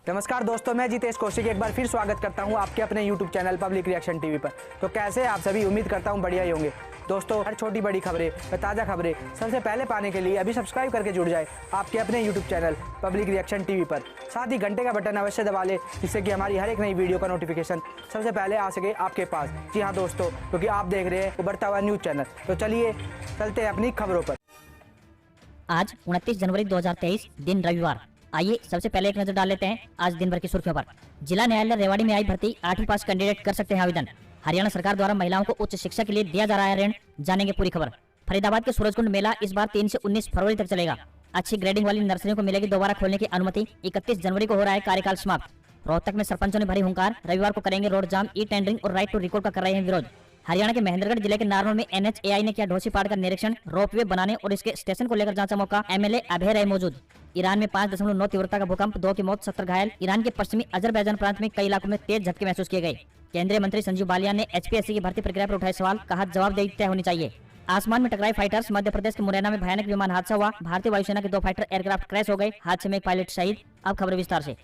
नमस्कार दोस्तों, मैं जितेश कौशिक एक बार फिर स्वागत करता हूं आपके अपने YouTube channel public reaction TV पर। तो कैसे आप सभी, उम्मीद करता हूं बढ़िया ही होंगे। दोस्तों, हर छोटी बड़ी खबरें व ताज़ा खबरें सबसे पहले पाने के लिए अभी सब्सक्राइब करके जुड़ जाए आपके अपने YouTube channel public reaction TV पर। साथ ही घंटे का बटन अवश्य दबा लें, जिससे कि हमारी हर एक नई वीडियो का नोटिफिकेशन सबसे पहले आ सके आपके पास। जी हाँ दोस्तों, क्योंकि आप देख रहे हैं उभरता हुआ न्यूज़ चैनल। तो चलिए चलते हैं अपनी खबरों पर। आज 29 जनवरी 2023 दिन रविवार। आइए सबसे पहले एक नजर डाल लेते हैं आज दिन भर की सुर्खियों पर। जिला न्यायालय रेवाड़ी में आई भर्ती 8वीं पास कैंडिडेट कर सकते हैं आवेदन। हरियाणा सरकार द्वारा महिलाओं को उच्च शिक्षा के लिए दिया जा रहा है ऋण, जानेंगे पूरी खबर। फरीदाबाद के सूरजकुंड मेला इस बार 3 से 19 फरवरी तक चलेगा। अच्छी ग्रेडिंग वाली नर्सरियों को मिलेगी दोबारा खोलने की अनुमति। 31 जनवरी को हो रहा है कार्यकाल समाप्त। रोहतक में सरपंचों ने भरी हुंकार, रविवार को करेंगे रोड जाम, ई टेंडरिंग और राइट टू रिकॉल का कर रहे हैं विरोध। हरियाणा के महेंद्रगढ़ जिले के नारनौल में NHAI ने किया ढोसी पहाड़ का निरीक्षण, रोपवे बनाने और इसके स्टेशन को लेकर जांचा मौका, MLA अभय रहे मौजूद। ईरान में 5.9 तीव्रता का भूकंप, 2 की मौत, 70 घायल। ईरान के पश्चिमी अजरबैजान प्रांत में कई इलाकों में तेज झटके महसूस किए गए। केंद्रीय मंत्री संजीव बालियान ने HPSC की भर्ती प्रक्रिया पर उठाए सवाल, कहा जवाबदेही तय होनी चाहिए। आसमान में टकराए फाइटर्स, मध्य प्रदेश के मुरैना में भयानक विमान हादसा हुआ, भारतीय वायुसेना के 2 फाइटर एयरक्राफ्ट क्रैश हो गए, हादसे में एक पायलट शहीद। अब खबर विस्तार से।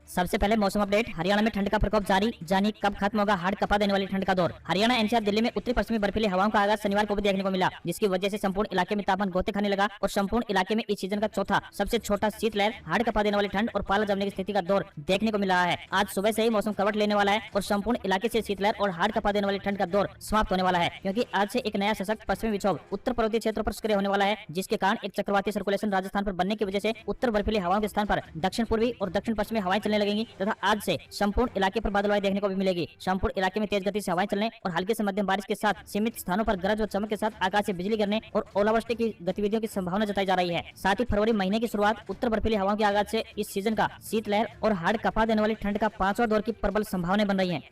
सबसे पहले मौसम अपडेट। हरियाणा में ठंड का प्रकोप जारी, जानिए कब खत्म होगा हाड़ कपा देने वाली ठंड का दौर। हरियाणा, NCR, दिल्ली में उत्तरी पश्चिमी बर्फीली हवाओं का आगाज शनिवार को भी देखने को मिला, जिसकी वजह से संपूर्ण इलाके में तापमान गोते खाने लगा और संपूर्ण इलाके में इस सीजन का चौथा सबसे छोटा शीतलहर, हाड़ कपा देने वाली ठंड और पाला जमने की स्थिति का दौर देखने को मिल रहा है। आज सुबह से ही मौसम करवट लेने वाला है और संपूर्ण इलाके से शीतलहर और हाड़ कपा देने वाली ठंड का दौर समाप्त होने वाला है, क्योंकि आज से एक नया सशक्त पश्चिमी विक्षोभ उत्तर पर्वतीय क्षेत्रों पर सक्रिय होने वाला है, जिसके कारण एक चक्रवाती सर्कुलेशन राजस्थान पर बनने की वजह से उत्तर बर्फीली हवाओं के स्थान पर दक्षिण पूर्वी और दक्षिण पश्चिमी हवाएं चलने लगेंगी तथा आज से संपूर्ण इलाके पर बादलवाई देखने को भी मिलेगी। संपूर्ण इलाके में तेज गति से हवाएं चलने और हल्की से मध्यम बारिश के साथ सीमित स्थानों पर गरज और चमक के साथ आकाश से बिजली गिरने और ओलावृष्टि की गतिविधियों की संभावना जताई जा रही है। साथ ही फरवरी महीने की शुरुआत उत्तर बर्फीली हवाओं के आगाज से इस सीजन का शीतलहर और हाड़ कपा देने वाली ठंड का 5वां दौर की प्रबल संभावनाएं बन रही है।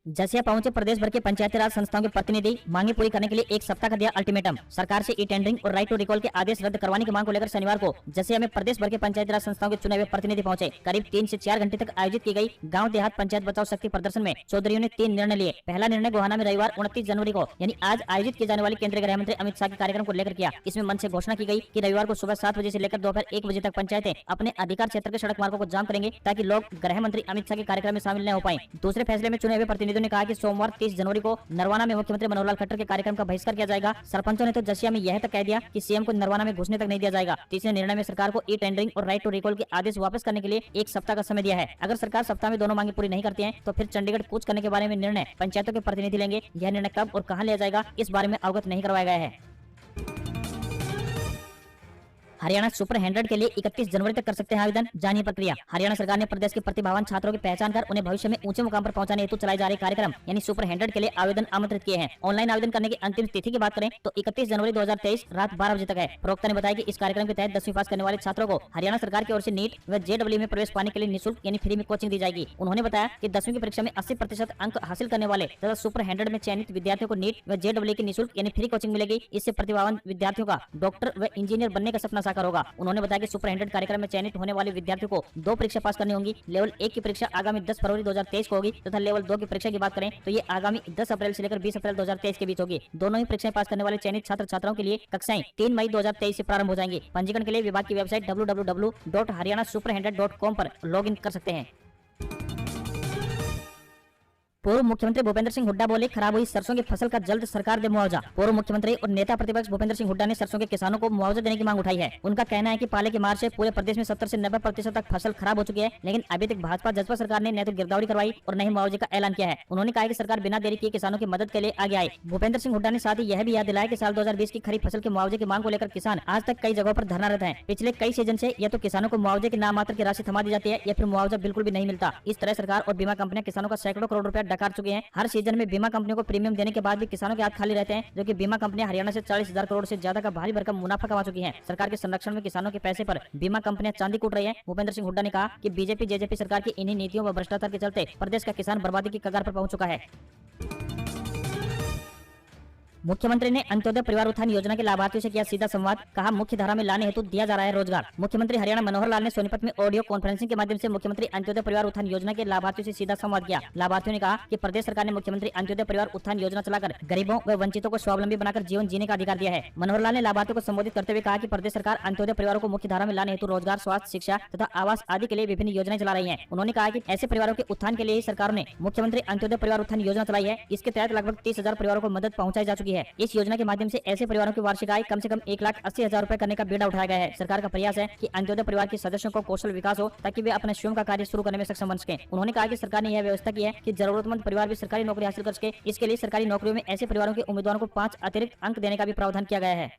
जसिया पहुंचे प्रदेश भर के पंचायती राज संस्थाओं के प्रतिनिधि, मांगे पूरी करने के लिए एक सप्ताह का दिया अल्टीमेटम। सरकार से ई टेंडरिंग और राइट टू रिकॉल के आदेश रद्द करवाने की मांग को लेकर शनिवार को जसिया में प्रदेश भर के पंचायती राज संस्थाओं के चुने हुए प्रतिनिधि पहुंचे। करीब 3 से 4 घंटे तक आयोजित की गई गांव देहात पंचायत बचाओ शक्ति प्रदर्शन में चौधरियों ने 3 निर्णय लिए। पहला निर्णय गोहाना में रविवार 29 जनवरी को यानी आज आयोजित किए जाने वाली केंद्रीय गृह मंत्री अमित शाह के कार्यक्रम को लेकर किया। इसमें मंच से घोषणा की गई कि रविवार को सुबह 7 बजे से लेकर दोपहर 1 बजे तक पंचायतें अपने अधिकार क्षेत्र के सड़क मार्गों को जाम करेंगे, ताकि लोग गृह मंत्री अमित शाह के कार्यक्रम में शामिल न हो पाए। दूसरे फैसले में चुने हुए प्रतिनिधियों ने कहा कि सोमवार 30 जनवरी को नरवाना में मुख्यमंत्री मनोहर लाल खट्टर के कार्यक्रम का बहिष्कार किया जाएगा। सरपंचों ने तो जसिया में यह तक कह दिया कि CM को नरवाना में घुसने तक नहीं दिया जाएगा। तीसरे निर्णय में सरकार को ई टेंडरिंग और राइट टू रिकॉल के आदेश वापस करने के लिए एक सप्ताह का समय दिया है। अगर सरकार सप्ताह में दोनों मांगे पूरी नहीं करती है तो फिर चंडीगढ़ कूच करने के बारे में निर्णय पंचायतों के प्रतिनिधि लेंगे। यह निर्णय कब और कहां लिया जाएगा, इस बारे में अवगत नहीं करवाया गया है। हरियाणा सुपर 100 के लिए 31 जनवरी तक कर सकते हैं आवेदन, जानिए प्रक्रिया। हरियाणा सरकार ने प्रदेश के प्रतिभावान छात्रों की पहचान कर उन्हें भविष्य में ऊंचे मुकाम पर पहुंचाने हेतु चलाए जा रहे कार्यक्रम यानी सुपर 100 के लिए आवेदन आमंत्रित किए हैं। ऑनलाइन आवेदन करने की अंतिम तिथि की बात करें तो 31 जनवरी 2023 रात 12 बजे तक है। प्रवक्ता ने बताया कि इस कार्यक्रम के तहत 10वीं पास करने वाले छात्रों को हरियाणा सरकार की ओर से नीट व JEE में प्रवेश पाने के लिए निःशुल्क यानी फ्री में कोचिंग दी जाएगी। उन्होंने बताया कि 10वीं की परीक्षा में 80% अंक हासिल करने वाले तथा सुपर 100 में चयनित विद्यार्थियों को नीट व JEE की निःशुल्क यानी फ्री कोचिंग मिलेगी। इससे प्रतिभावान विद्यार्थियों का डॉक्टर व इंजीनियर बनने का सपना साकार होगा। उन्होंने कि सुपर 100 कार्यक्रम में चयनित होने वाले विद्यार्थियों को 2 परीक्षा पास करनी होंगी। लेवल 1 की परीक्षा आगामी 10 फरवरी 2023 को होगी तथा लेवल 2 की परीक्षा की बात करें तो ये आगामी 10 अप्रैल से लेकर 20 अप्रैल 2023 के बीच होगी। दोनों ही परीक्षाएं पास करने वाले चयनित छात्र छात्राओं के लिए कक्षाएं 3 मई 2023 से प्रारंभ हो जाएंगी। पंजीकरण के लिए विभाग की वेबसाइट www.haryanaSuper100.com पर लॉगिन कर सकते हैं। पूर्व मुख्यमंत्री भूपेंद्र सिंह हुड्डा बोले, खराब हुई सरसों की फसल का जल्द सरकार दे मुआवजा। पूर्व मुख्यमंत्री और नेता प्रतिपक्ष भूपेंद्र सिंह हुड्डा ने सरसों के किसानों को मुआवजा देने की मांग उठाई है। उनका कहना है कि पाले की मार से पूरे प्रदेश में 70 से 90% तक फसल खराब हो चुकी है, लेकिन अभी तक भाजपा जसपा सरकार ने न तो गिरदावरी करवाई और न ही मुआवजे का ऐलान किया है। उन्होंने कहा कि सरकार बिना देरी किए किसानों की मदद के लिए आगे आए। भूपेंद्र सिंह हुड्डा ने साथ ही यह भी याद दिलाया कि साल 2020 की खरीफ फसल के मुआवजे की मांग को लेकर किसान आज तक कई जगहों पर धरनारत हैं। पिछले कई सीजन से या तो किसानों को मुआवजे की नाम मात्र की राशि थमा दी जाती है या फिर मुआवजा बिल्कुल भी नहीं मिलता। इस तरह सरकार और बीमा कंपनियां किसानों का सैकड़ों करोड़ रुपया डकार चुकी हैं। हर सीजन में बीमा कंपनियों को प्रीमियम देने के बाद भी किसानों के हाथ खाली रहते हैं, जो कि बीमा कंपनियां हरियाणा से 40,000 करोड़ से ज्यादा का भारी भरकम मुनाफा कमा चुकी हैं। सरकार के संरक्षण में किसानों के पैसे पर बीमा कंपनियां चांदी कूट रही हैं। भूपेंद्र सिंह हुड्डा ने कहा कि बीजेपी जेजेपी सरकार की इन्हीं नीतियों व भ्रष्टाचार के चलते प्रदेश का किसान बर्बादी की कगार पर पहुंच चुका है। मुख्यमंत्री ने अंत्योदय परिवार उत्थान योजना के लाभार्थियों से किया सीधा संवाद, कहा मुख्य धारा में लाने हेतु दिया जा रहा है रोजगार। मुख्यमंत्री हरियाणा मनोहर लाल ने सोनीपत में ऑडियो कॉन्फ्रेंसिंग के माध्यम से मुख्यमंत्री अंत्योदय परिवार उत्थान योजना के लाभार्थियों से सीधा संवाद किया। लाभार्थियों ने कहा कि प्रदेश सरकार ने मुख्यमंत्री अंत्योदय परिवार उत्थान योजना चलाकर गरीबों व वंचितों को स्वावलंबी बनाकर जीवन जीने का अधिकार दिया है। मनोहर लाल ने लाभार्थियों को संबोधित करते हुए कहा कि प्रदेश सरकार अंत्योदय परिवारों को मुख्य धारा में लाने हेतु रोजगार, स्वास्थ्य, शिक्षा तथा आवास आदि के लिए विभिन्न योजनाएं चला रही है। उन्होंने कहा कि ऐसे परिवारों के उत्थान के लिए ही सरकार ने मुख्यमंत्री अंत्योदय परिवार उत्थान योजना चलाई है। इसके तहत लगभग 30,000 परिवारों को मदद पहुंचाई जा चुकी है। इस योजना के माध्यम से ऐसे परिवारों की वार्षिक आय कम से कम 1,80,000 रुपए करने का बीड़ा उठाया गया है। सरकार का प्रयास है कि अंत्योदय परिवार के सदस्यों को कौशल विकास हो ताकि वे अपने स्वयं का कार्य शुरू करने में सक्षम बन सके। उन्होंने कहा कि सरकार ने यह व्यवस्था की है कि जरूरतमंद परिवार भी सरकारी नौकरी हासिल कर सके। इसके लिए सरकारी नौकरियों में ऐसे परिवारों के उम्मीदवारों को 5 अतिरिक्त अंक देने का भी प्रावधान किया गया है।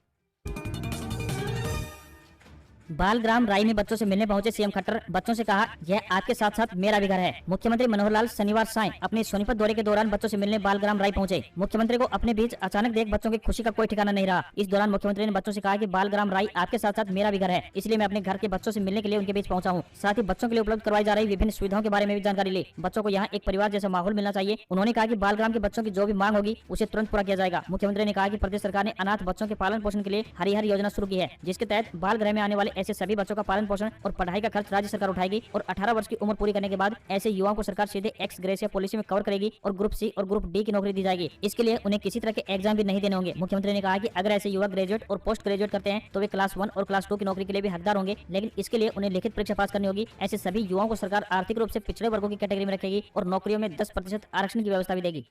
बालग्राम राई में बच्चों से मिलने पहुंचे सीएम खट्टर, बच्चों से कहा यह आपके साथ साथ मेरा भी घर है। मुख्यमंत्री मनोहर लाल शनिवार सायं अपने सोनीपत दौरे के दौरान बच्चों से मिलने बालग्राम राई पहुंचे। मुख्यमंत्री को अपने बीच अचानक देख बच्चों की खुशी का कोई ठिकाना नहीं रहा। इस दौरान मुख्यमंत्री ने बच्चों से कहा कि बालग्राम राई आपके साथ साथ मेरा भी घर है, इसलिए मैं अपने घर के बच्चों से मिलने के लिए उनके बीच पहुंचा हूं। साथ ही बच्चों के लिए उपलब्ध करवाई जा रही विभिन्न सुविधाओं के बारे में भी जानकारी ली। बच्चों को यहाँ एक परिवार जैसा माहौल मिलना चाहिए। उन्होंने कहा कि बालग्राम के बच्चों की जो भी मांग होगी उसे तुरंत पूरा किया जाएगा। मुख्यमंत्री ने कहा कि प्रदेश सरकार ने अनाथ बच्चों के पालन पोषण के लिए हरिहर योजना शुरू की है, जिसके तहत बाल गृह में आने वाले ऐसे सभी बच्चों का पालन पोषण और पढ़ाई का खर्च राज्य सरकार उठाएगी और 18 वर्ष की उम्र पूरी करने के बाद ऐसे युवाओं को सरकार सीधे एक्स ग्रेसिया पॉलिसी में कवर करेगी और ग्रुप सी और ग्रुप डी की नौकरी दी जाएगी। इसके लिए उन्हें किसी तरह के एग्जाम भी नहीं देने होंगे। मुख्यमंत्री ने कहा कि अगर ऐसे युवा ग्रेजुएट और पोस्ट ग्रेजुएट करते हैं तो वे क्लास 1 और क्लास 2 की नौकरी के लिए भी हकदार होंगे, लेकिन इसके लिए उन्हें लिखित परीक्षा पास करनी होगी। ऐसे सभी युवाओं को सरकार आर्थिक रूप से पिछड़े वर्गों की कैटेगरी में रखेगी और नौकरियों में 10% आरक्षण की व्यवस्था भी देगी।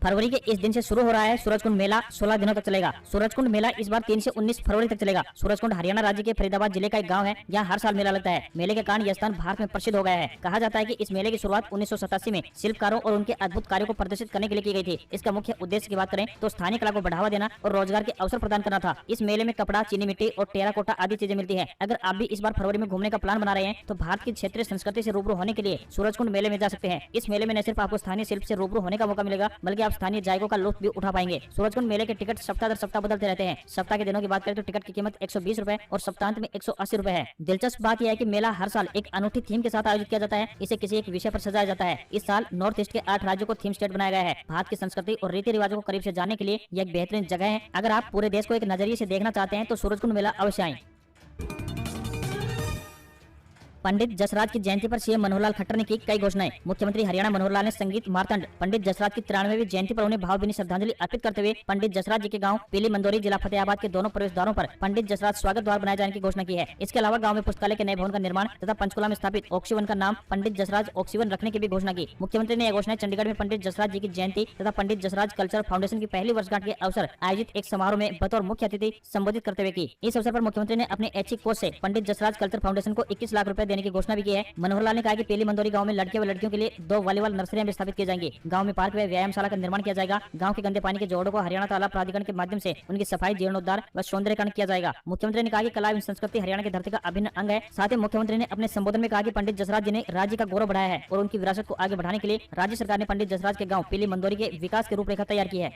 फरवरी के इस दिन से शुरू हो रहा है सूरजकुंड मेला, 16 दिनों तक चलेगा। सूरजकुंड मेला इस बार 3 से 19 फरवरी तक चलेगा। सूरजकुंड हरियाणा राज्य के फरीदाबाद जिले का एक गांव है। यहाँ हर साल मेला लगता है। मेले के कारण यह स्थान भारत में प्रसिद्ध हो गया है। कहा जाता है कि इस मेले की शुरुआत 1987 में शिल्पकारों और उनके अद्भुत कार्यों को प्रदर्शित करने के लिए की गई थी। इसका मुख्य उद्देश्य की बात करें तो स्थानीय कला को बढ़ावा देना और रोजगार के अवसर प्रदान करना था। इस मेले में कपड़ा, चीनी मिट्टी और टेराकोटा आदि चीजें मिलती है। अगर आप भी इस बार फरवरी में घूमने का प्लान बना रहे हैं तो भारत की क्षेत्रीय संस्कृति से रूबरू होने के लिए सूरजकुंड मेले में जा सकते हैं। इस मेले में न सिर्फ आपको स्थानीय शिल्प से रूबरू होने का मौका मिलेगा, बल्कि आप स्थानीय जायकों का लुत्फ भी उठा पाएंगे। सूरजकुंड मेले के टिकट सप्ताह दर सप्ताह बदलते रहते हैं। सप्ताह के दिनों की बात करें तो टिकट की कीमत 120 रुपए और सप्तांत में 180 रुपए है। दिलचस्प बात यह है कि मेला हर साल एक अनूठी थीम के साथ आयोजित किया जाता है। इसे किसी एक विषय पर सजाया जाता है। इस साल नॉर्थ ईस्ट के 8 राज्यों को थीम स्टेट बनाया गया है। भारत की संस्कृति और रीति रिवाजों को करीब से जानने के लिए यह एक बेहतरीन जगह है। अगर आप पूरे देश को एक नजरिए से देखना चाहते हैं तो सूरजकुंड मेला अवश्य आएं। पंडित जसराज की जयंती पर सीएम मनोहर लाल खट्टर ने की कई घोषणाएं। मुख्यमंत्री हरियाणा मनोहर लाल ने संगीत मार्तंड पंडित जसराज की 93वीं जयंती पर उन्हें भावभीनी श्रद्धांजलि अर्पित करते हुए पंडित जसराज जी के गांव पीली मंदोरी जिला फतेहाबाद के दोनों प्रवेश द्वारों पर पंडित जसराज स्वागत द्वार बनाए जाने की घोषणा की है। इसके अलावा गाँव में पुस्तकालय के नए भवन का निर्माण तथा पंचकुला में स्थापित ऑक्सीवन का नाम पंडित जसराज ऑक्सीवन रखने की भी घोषणा की। मुख्यमंत्री ने यह घोषणा चंडीगढ़ में पंडित जसराज जी की जयंती तथा पंडित जसराज कल्चर फाउंडेशन की पहली वर्षगांठ के अवसर आयोजित एक समारोह में बतौर मुख्य अतिथि संबोधित करते हुए की। इस अवसर पर मुख्यमंत्री ने अपने ऐच्छिक कोष से पंडित जसराज कल्चर फाउंडेशन को 21 लाख रुपए देने की घोषणा भी की है। मनोहर लाल ने कहा कि पीली मंदोरी गांव में लड़के व लड़कियों के लिए 2 वॉलीबॉल नर्सरियां भी स्थापित की जाएंगी। गांव में पार्क व व्यायामशाला का निर्माण किया जाएगा। गांव के गंदे पानी के जोड़ों को हरियाणा तालाब प्राधिकरण के माध्यम से उनकी सफाई, जीर्णोद्धार व सौंदर्यकरण किया जाएगा। मुख्यमंत्री ने कहा कि कला एवं संस्कृति हरियाणा की धरती का अभिन्न अंग है। साथ ही मुख्यमंत्री ने अपने संबोधन में कहा कि पंडित जसराज जी ने राज्य का गौरव बढ़ाया है और उनकी विरासत को आगे बढ़ाने के लिए राज्य सरकार ने पंडित जसराज के गाँव पीली मंदोरी के विकास की रूपरेखा तैयार की है।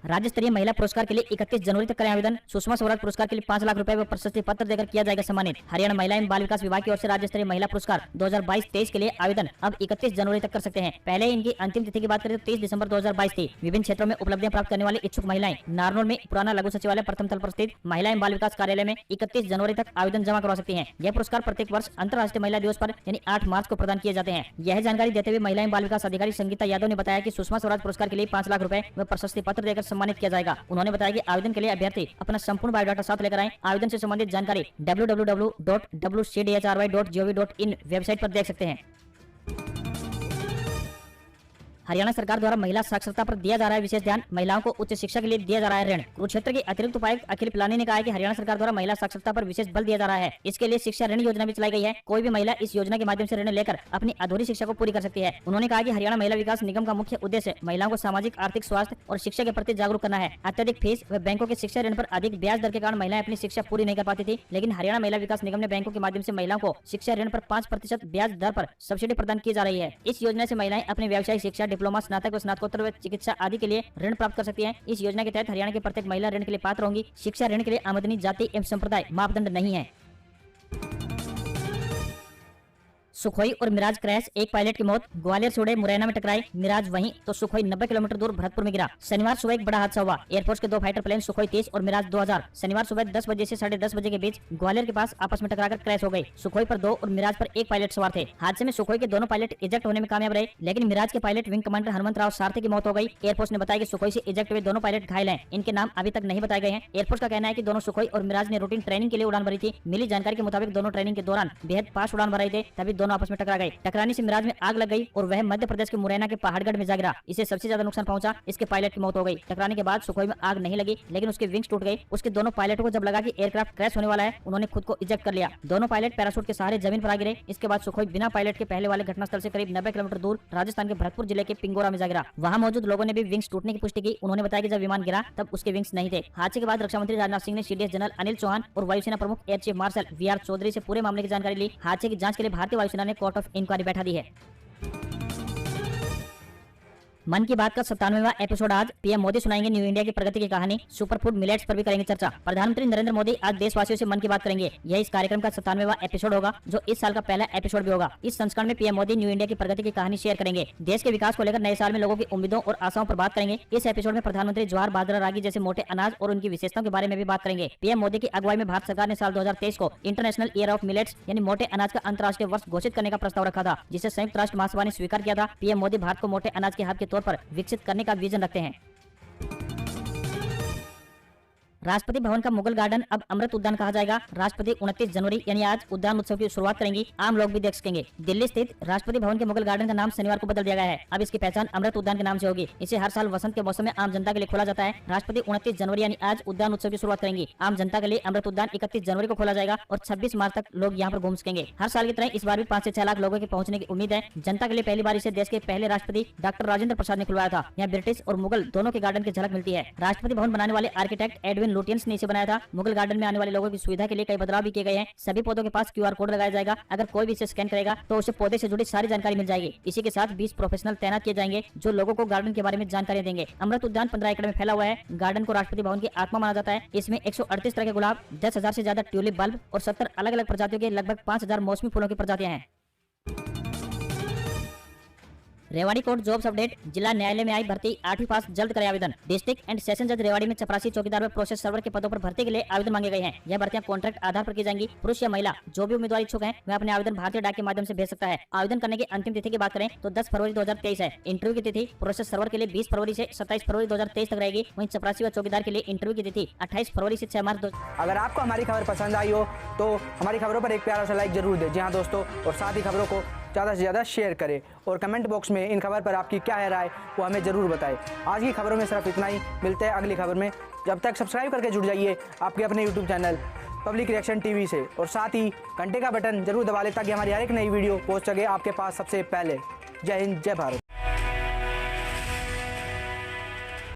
राज्य स्तरीय महिला पुरस्कार के लिए 31 जनवरी तक करें आवेदन। सुषमा स्वराज पुरस्कार के लिए 5 लाख रुपए व प्रशस्ति पत्र देकर किया जाएगा सम्मानित। हरियाणा महिला एवं बाल विकास विभाग की ओर से राज्य स्तरीय महिला पुरस्कार 2022-23 के लिए आवेदन अब 31 जनवरी तक कर सकते हैं। पहले इनकी अंतिम तिथि की बात करें तो 30 दिसंबर 2022 थी। विभिन्न क्षेत्रों में उपलब्धियां प्राप्त करने वाली इच्छुक महिलाएं नारनौल में पुराना लघु सचिवालय प्रथम तल पर स्थित महिला एवं बाल विकास कार्यालय में 31 जनवरी तक आवेदन जमा करवा सकती हैं। यह पुरस्कार प्रत्येक वर्ष अंतर्राष्ट्रीय महिला दिवस पर यानी 8 मार्च को प्रदान किए जाते हैं। यह जानकारी देते हुए महिला एवं बाल विकास अधिकारी संगीता यादव ने बताया कि सुषमा स्वराज पुरस्कार के लिए 5 लाख रुपए व प्रशस्ति पत्र देकर सम्मानित किया जाएगा। उन्होंने बताया कि आवेदन के लिए अभ्यर्थी अपना संपूर्ण बायोडाटा साथ लेकर आएं। आवेदन से संबंधित जानकारी www.wcdhry.gov.in वेबसाइट पर देख सकते हैं। हरियाणा सरकार द्वारा महिला साक्षरता पर दिया जा रहा है विशेष ध्यान। महिलाओं को उच्च शिक्षा के लिए दिया जा रहा है ऋण। कुरुक्षेत्र के अतिरिक्त उपायुक्त अखिल पिलानी ने कहा है कि हरियाणा सरकार द्वारा महिला साक्षरता पर विशेष बल दिया जा रहा है। इसके लिए शिक्षा ऋण योजना भी चलाई गई है। कोई भी महिला इस योजना के माध्यम से ऋण लेकर अपनी अधूरी शिक्षा को पूरी कर सकती है। उन्होंने कहा कि हरियाणा महिला विकास निगम का मुख्य उद्देश्य महिलाओं को सामाजिक, आर्थिक, स्वास्थ्य और शिक्षा के प्रति जागरूक करना है। अत्यधिक फीस व बैंकों के शिक्षा ऋण पर अधिक ब्याज दर के कारण महिलाएं अपनी शिक्षा पूरी नहीं कर पाती थी, लेकिन हरियाणा महिला विकास निगम ने बैंकों के माध्यम से महिलाओं को शिक्षा ऋण पर 5% ब्याज दर पर सब्सिडी प्रदान की जा रही है। इस योजना से महिलाएं अपनी व्यावसायिक शिक्षा, डिप्लोमा, स्नातक व स्नातकोत्तर व चिकित्सा आदि के लिए ऋण प्राप्त कर सकती हैं। इस योजना के तहत हरियाणा की प्रत्येक महिला ऋण के लिए पात्र होंगी। शिक्षा ऋण के लिए आमदनी, जाति एवं संप्रदाय मापदंड नहीं है। सुखोई और मिराज क्रैश, एक पायलट की मौत। ग्वालियर से उड़े मुरैना में टकराए मिराज वहीं तो सुखोई 90 किलोमीटर दूर भरतपुर में गिरा। शनिवार सुबह एक बड़ा हादसा हुआ। एयरफोर्स के दो फाइटर प्लेन सुखोई 30 और मिराज 2000 शनिवार सुबह 10 बजे से 10:30 बजे के बीच ग्वालियर के पास आपस में टकराकर क्रैश हो गए। सुखोई पर 2 और मिराज पर 1 पायलट सवार थे। हादसे में सुखोई के दोनों पायलट इजेक्ट होने में कामयाब रहे, लेकिन मिराज के pilot wing commander Hanumant Rao सारथी की मौत हो गई। एयरफोर्स ने बताया कि सुखोई से इजेक्ट हुए दोनों पायलट घायल हैं। इनके नाम अभी तक नहीं बताए गए हैं। एयरफोर्स का कहना है कि दोनों सुखोई और मिराज ने रूटीन ट्रेनिंग के लिए उड़ान भरी थी। मिली जानकारी के मुताबिक दोनों ट्रेनिंग के दौरान बेहद फास्ट उड़ान भर रहे थे, तभी दोनों आपस में टकरा गए। टकराने से मिराज में आग लग गई और वह मध्य प्रदेश के मुरैना के पहाड़गढ़ में जा गिरा। इसे सबसे ज्यादा नुकसान पहुंचा। इसके पायलट की मौत हो गई। टकराने के बाद सुखोई में आग नहीं लगी, लेकिन उसके विंग्स टूट गए। उसके दोनों पायलटों को जब लगा कि एयरक्राफ्ट क्रैश होने वाला है, उन्होंने खुद को इजेक्ट कर लिया। दोनों पायलट पैराशूट के सहारे जमीन पर आ गिरे। इसके बाद सुखोई बिना पायलट के पहले वाले घटनास्थल से करीब 90 किलोमीटर दूर राजस्थान के भरतपुर जिले के पिंगोरा में जा गिरा। वहां मौजूद लोगों ने भी विंग्स टूटने की पुष्टि की। उन्होंने बताया कि जब विमान गिरा तब उसके विंग्स नहीं थे। हादसे के बाद रक्षा मंत्री राजनाथ सिंह ने सीडीएस जनरल अनिल चौहान और वायुसेना प्रमुख air chief marshal VR Chaudhary से पूरे मामले की जानकारी ली। हादसे की जांच के लिए भारतीय वायुसेना ने कोर्ट ऑफ इंक्वायरी बैठा दी है। मन की बात का 97वां एपिसोड आज। पीएम मोदी सुनाएंगे न्यू इंडिया की प्रगति की कहानी। सुपरफूड मिलेट्स पर भी करेंगे चर्चा। प्रधानमंत्री नरेंद्र मोदी आज देशवासियों से मन की बात करेंगे। यह इस कार्यक्रम का 97वां एपिसोड होगा, जो इस साल का पहला एपिसोड भी होगा। इस संस्करण में पीएम मोदी न्यू इंडिया की प्रगति की कहानी शेयर करेंगे। देश के विकास को लेकर नए साल में लोगों की उम्मीदों और आशाओं पर बात करेंगे। इस एपिसोड में प्रधानमंत्री ज्वार, बाजरा, रागी जैसे मोटे अनाज और उनकी विशेषताओं के बारे में भी बात करेंगे। पीएम मोदी की अगुवाई में भारत सरकार ने साल 2023 को इंटरनेशनल ईयर ऑफ मिलेट्स यानी मोटे अनाज का अंतर्राष्ट्रीय वर्ष घोषित करने का प्रस्ताव रखा था, जिसे संयुक्त राष्ट्र महासभा ने स्वीकार किया था। पीएम मोदी भारत को मोटे अनाज के हब के तौर पर विकसित करने का विजन रखते हैं। राष्ट्रपति भवन का मुगल गार्डन अब अमृत उद्यान कहा जाएगा। राष्ट्रपति 29 जनवरी यानी आज उद्यान उत्सव की शुरुआत करेंगी। आम लोग भी देख सकेंगे। दिल्ली स्थित राष्ट्रपति भवन के मुगल गार्डन का नाम शनिवार को बदल दिया गया है। अब इसकी पहचान अमृत उद्यान के नाम से होगी। इसे हर साल वसंत के मौसम में आम जनता के लिए खोला जाता है। राष्ट्रपति 29 जनवरी यानी आज उद्यान उत्सव की शुरुआत करेंगी। आम जनता के लिए अमृत उद्यान 31 जनवरी को खोला जाएगा और 26 मार्च तक लोग यहाँ पर घूम सकेंगे। हर साल की तरह इस बार भी 5 से 6 लाख लोगों के पहुंचने की उम्मीद है। जनता के लिए पहली बार इसे देश के पहले राष्ट्रपति डॉक्टर राजेंद्र प्रसाद ने खुलवाया था। यहाँ ब्रिटिश और मुगल दोनों के गार्डन की झलक मिलती है। राष्ट्रपति भवन बनाने वाले आर्किटेक्ट एडविन लुटियंस ने इसे बनाया था। मुगल गार्डन में आने वाले लोगों की सुविधा के लिए कई बदलाव भी किए गए हैं। सभी पौधों के पास QR कोड लगाया जाएगा। अगर कोई भी इसे स्कैन करेगा तो उसे पौधे से जुड़ी सारी जानकारी मिल जाएगी। इसी के साथ 20 प्रोफेशनल तैनात किए जाएंगे, जो लोगों को गार्डन के बारे में जानकारी देंगे। अमृत उद्यान 15 एकड़ में फैला हुआ है। गार्डन को राष्ट्रपति भवन की आत्मा माना जाता है। इसमें 138 तरह के गुलाब, 10,000 से ज्यादा ट्यूलिप बल्ब और 70 अलग अलग प्रजातियों के लगभग 5,000 मौसमी फूलों की प्रजातियां हैं। Rewari court jobs update. जिला न्यायालय में आई भर्ती 8वीं पास जल्द करे आवेदन। डिस्ट्रिक्ट एंड सेशन जज रेवाड़ी में चपरासी, चौकीदार व प्रोसेस सर्वर के पदों पर भर्ती के लिए आवेदन मांगे गए हैं। यह भर्तियां कॉन्ट्रैक्ट आधार पर की जाएंगी। पुरुष या महिला जो भी उम्मीदवार इच्छुक हैं, वह अपने आवेदन भारतीय डाक के माध्यम से भेज सकता है। आवेदन करने की अंतिम तिथि की बात करें तो 10 फरवरी 2023 है। इंटरव्यू की तिथि प्रोसेस सर्वर के लिए 20 फरवरी से 27 फरवरी 2023 तक रहेगी। वहीं चपरासी व चौकीदार के लिए इंटरव्यू की तिथि 28 फरवरी से 6 मार्च। अगर आपको हमारी खबर पसंद आई हो तो हमारी खबरों पर एक प्यारा सा लाइक जरूर दें। जी हाँ दोस्तों, और साथ ही खबरों को ज़्यादा से ज़्यादा शेयर करें और कमेंट बॉक्स में इन खबर पर आपकी क्या है राय वो हमें ज़रूर बताएं। आज की खबरों में सिर्फ इतना ही। मिलते हैं अगली खबर में। जब तक सब्सक्राइब करके जुड़ जाइए आपके अपने YouTube channel public reaction TV से, और साथ ही घंटे का बटन जरूर दबा लें ताकि हमारी हर एक नई वीडियो पहुंच सके आपके पास सबसे पहले। जय हिंद, जय भारत।